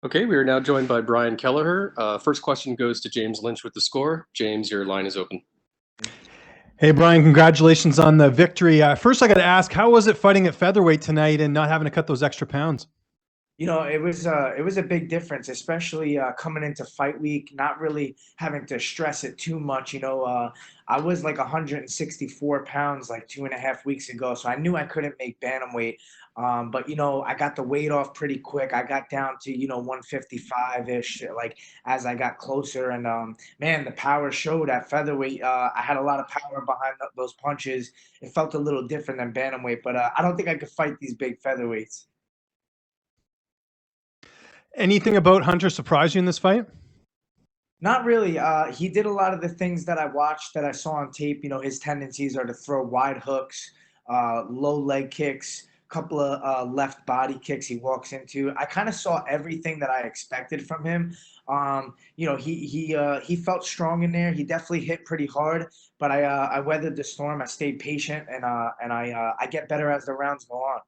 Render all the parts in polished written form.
Okay, we are now joined by Brian Kelleher. First question goes to James Lynch with the score. James, your line is open. Hey, Brian, congratulations on the victory. First, I got to ask, how was it fighting at featherweight tonight and not having to cut those extra pounds? It was a big difference, especially coming into fight week, not really having to stress it too much. I was like 164 pounds like 2.5 weeks ago, so I knew I couldn't make bantamweight. But I got the weight off pretty quick. I got down to 155-ish, like as I got closer, and man, the power showed at featherweight. I had a lot of power behind those punches. It felt a little different than bantamweight, but I don't think I could fight these big featherweights. Anything about Hunter surprise you in this fight? Not really. He did a lot of the things that I watched that I saw on tape. His tendencies are to throw wide hooks, low leg kicks, couple of left body kicks he walks into. I kind of saw everything that I expected from him. He felt strong in there. He definitely hit pretty hard, but I weathered the storm. I stayed patient, and I get better as the rounds go on.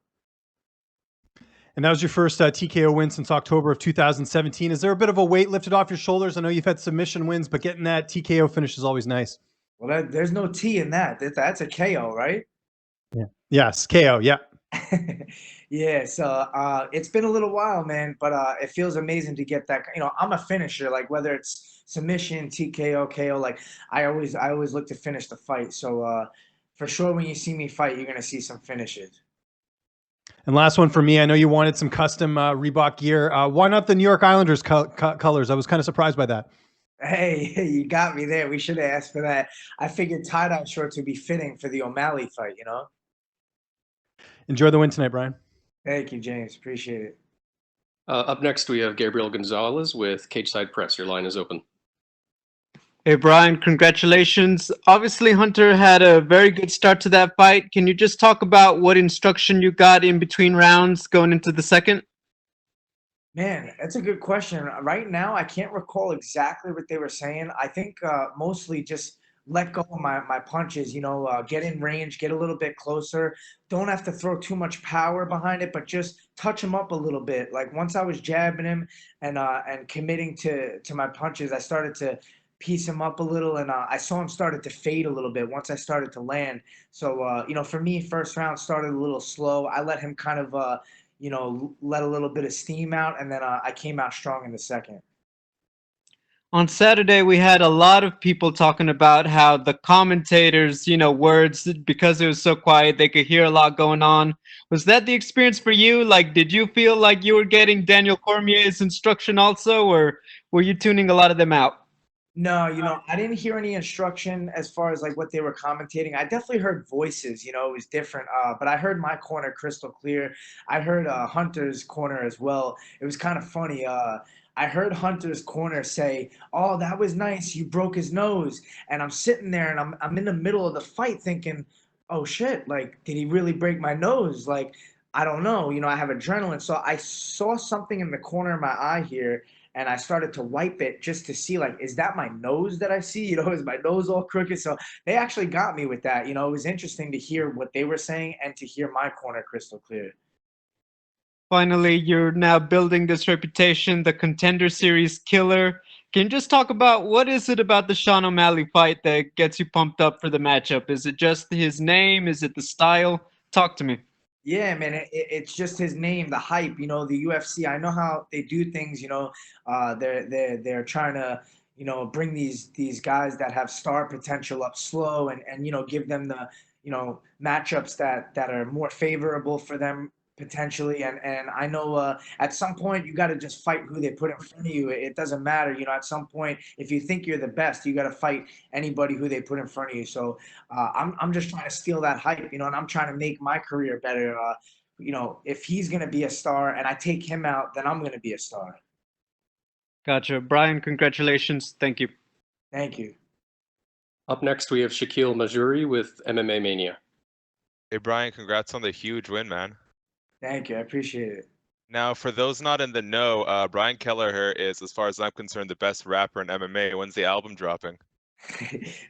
And that was your first TKO win since October of 2017. Is there a bit of a weight lifted off your shoulders? I know you've had submission wins, but getting that TKO finish is always nice. Well, there's no T in that. That's a KO, right? Yeah. Yes, KO. Yeah. Yeah, so it's been a little while, man, but it feels amazing to get that. I'm a finisher, like whether it's submission, TKO, KO, like I always look to finish the fight. So for sure, when you see me fight, you're gonna see some finishes. And last one for me, I know you wanted some custom Reebok gear. Why not the New York Islanders colors? I was kind of surprised by that. Hey, you got me there. We should have asked for that. I figured tie-dye shorts would be fitting for the O'Malley fight. Enjoy the win tonight, Brian. Thank you, James. Appreciate it. Up next, we have Gabriel Gonzalez with Cage Side Press. Your line is open. Hey Brian, congratulations. Obviously, Hunter had a very good start to that fight. Can you just talk about what instruction you got in between rounds going into the second? Man, that's a good question. Right now, I can't recall exactly what they were saying. I think mostly just let go of my punches, get in range, get a little bit closer. Don't have to throw too much power behind it, but just touch him up a little bit. Like once I was jabbing him and committing to my punches, I started to piece him up a little, and I saw him started to fade a little bit once I started to land. So for me, first round started a little slow. I let him kind of let a little bit of steam out, and then I came out strong in the second. On Saturday, we had a lot of people talking about how the commentators, words, because it was so quiet, they could hear a lot going on. Was that the experience for you? Like, did you feel like you were getting Daniel Cormier's instruction also, or were you tuning a lot of them out? No, I didn't hear any instruction as far as like what they were commentating. I definitely heard voices, it was different. But I heard my corner crystal clear. I heard Hunter's corner as well. It was kind of funny. I heard Hunter's corner say, "Oh, that was nice. You broke his nose." And I'm sitting there and I'm in the middle of the fight thinking, "Oh shit, like did he really break my nose?" Like I don't know. I have adrenaline. So I saw something in the corner of my eye here, and I started to wipe it just to see, like, is that my nose that I see? Is my nose all crooked? So they actually got me with that. It was interesting to hear what they were saying and to hear my corner crystal clear. Finally, you're now building this reputation, the Contender Series killer. Can you just talk about what is it about the Sean O'Malley fight that gets you pumped up for the matchup? Is it just his name? Is it the style? Talk to me. Yeah, man, it's just his name, the hype. The UFC. I know how they do things. They're trying to bring these guys that have star potential up slow, and give them the matchups that are more favorable for them potentially. And I know at some point you got to just fight who they put in front of you. It doesn't matter. At some point, if you think you're the best, you got to fight anybody who they put in front of you. So I'm just trying to steal that hype, and I'm trying to make my career better. If he's gonna be a star and I take him out, then I'm gonna be a star. Gotcha. Brian, congratulations. Thank you. Thank you. Up next, we have Shaquille Majuri with MMA Mania. Hey Brian, congrats on the huge win, man. Thank you. I appreciate it. Now, for those not in the know, Brian Kelleher is, as far as I'm concerned, the best rapper in MMA. When's the album dropping?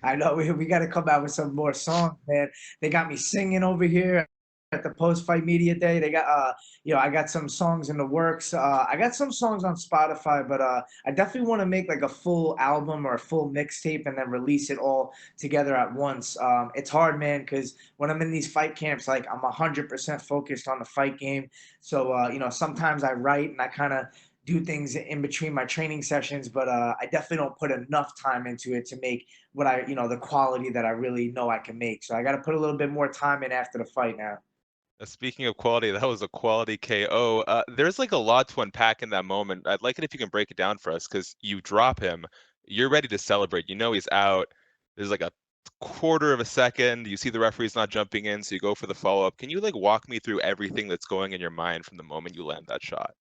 I know we got to come out with some more songs, man. They got me singing over here. at the post-fight media day. They got, I got some songs in the works. I got some songs on Spotify, but I definitely want to make like a full album or a full mixtape and then release it all together at once. It's hard, man, because when I'm in these fight camps, like I'm 100% focused on the fight game. So, sometimes I write and I kind of do things in between my training sessions, but I definitely don't put enough time into it to make what the quality that I really know I can make. So I got to put a little bit more time in after the fight now. Speaking of quality, that was a quality KO. There's like a lot to unpack in that moment. I'd like it if you can break it down for us, because you drop him, you're ready to celebrate. You know he's out. There's like a quarter of a second. You see the referee's not jumping in, so you go for the follow-up. Can you like walk me through everything that's going in your mind from the moment you land that shot?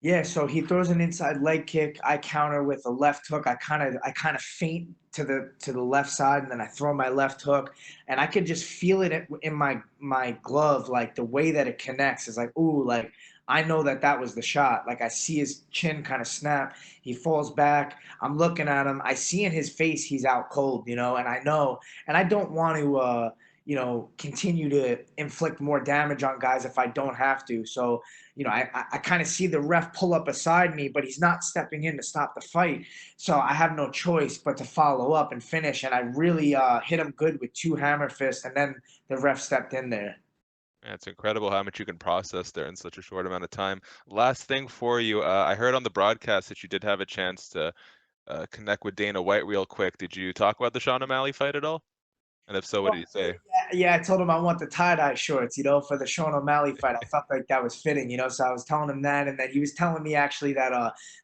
Yeah, so he throws an inside leg kick. I counter with a left hook. I kind of feint to the left side, and then I throw my left hook, and I could just feel it in my glove, like the way that it connects is like, ooh, like I know that was the shot. Like I see his chin kind of snap. He falls back. I'm looking at him. I see in his face he's out cold, and I know, and I don't want to continue to inflict more damage on guys if I don't have to. So, I kind of see the ref pull up beside me, but he's not stepping in to stop the fight. So I have no choice but to follow up and finish. And I really hit him good with 2 hammer fists, and then the ref stepped in there. Yeah, it's incredible how much you can process there in such a short amount of time. Last thing for you, I heard on the broadcast that you did have a chance to connect with Dana White real quick. Did you talk about the Sean O'Malley fight at all? And if so, what did you say? Yeah, I told him I want the tie-dye shorts, for the Sean O'Malley fight. I felt like that was fitting, so I was telling him that, and then he was telling me actually that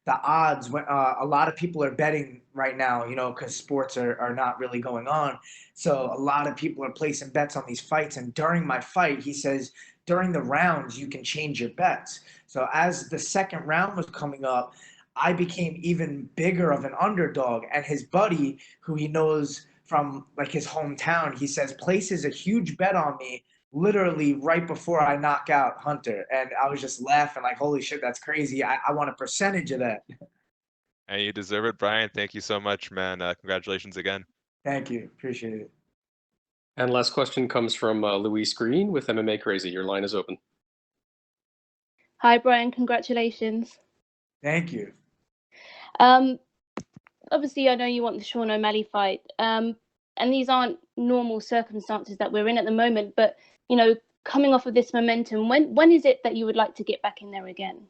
the odds, when a lot of people are betting right now, because sports are not really going on. So a lot of people are placing bets on these fights, and during my fight, he says during the rounds you can change your bets. So as the second round was coming up, I became even bigger of an underdog, and his buddy, who he knows from like his hometown, he says places a huge bet on me literally right before I knock out Hunter. And I was just laughing like, holy shit, that's crazy. I want a percentage of that. And you deserve it, Brian. Thank you so much, man. Congratulations again. Thank you. Appreciate it. And last question comes from Luis Green with MMA Crazy. Your line is open. Hi, Brian. Congratulations. Thank you. Obviously, I know you want the Sean O'Malley fight, and these aren't normal circumstances that we're in at the moment. But coming off of this momentum, when is it that you would like to get back in there again?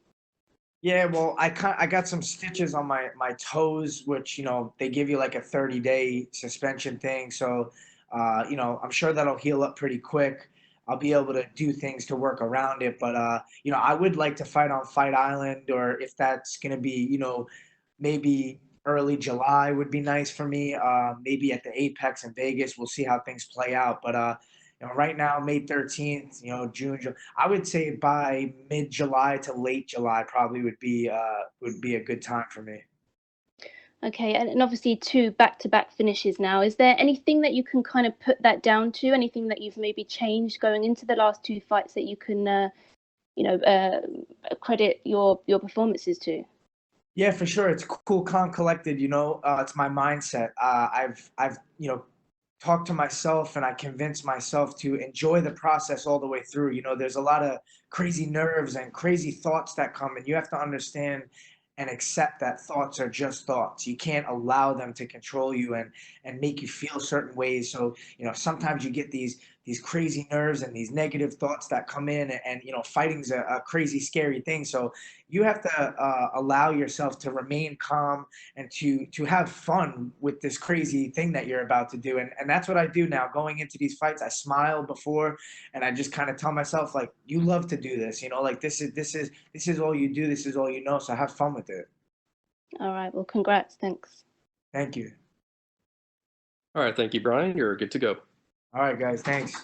Yeah, well, I got some stitches on my toes, which they give you like a 30-day suspension thing. So, I'm sure that'll heal up pretty quick. I'll be able to do things to work around it. But I would like to fight on Fight Island, or if that's gonna be, maybe early July would be nice for me. Maybe at the Apex in Vegas. We'll see how things play out. But right now, May 13th, June, I would say by mid-July to late July probably would be a good time for me. Okay, and obviously 2 back-to-back finishes now. Is there anything that you can kind of put that down to? Anything that you've maybe changed going into the last 2 fights that you can, credit your performances to? Yeah, for sure. It's cool, calm, collected. It's my mindset. I've talked to myself, and I convinced myself to enjoy the process all the way through. There's a lot of crazy nerves and crazy thoughts that come, and you have to understand and accept that thoughts are just thoughts. You can't allow them to control you and make you feel certain ways. So, sometimes you get these crazy nerves and these negative thoughts that come in, and fighting's a crazy, scary thing. So you have to allow yourself to remain calm and to have fun with this crazy thing that you're about to do. And that's what I do now. Going into these fights, I smile before, and I just kind of tell myself, like, you love to do this, like this is all you do, this is all you know. So have fun with it. All right. Well, congrats. Thanks. Thank you. All right. Thank you, Brian. You're good to go. All right, guys. Thanks.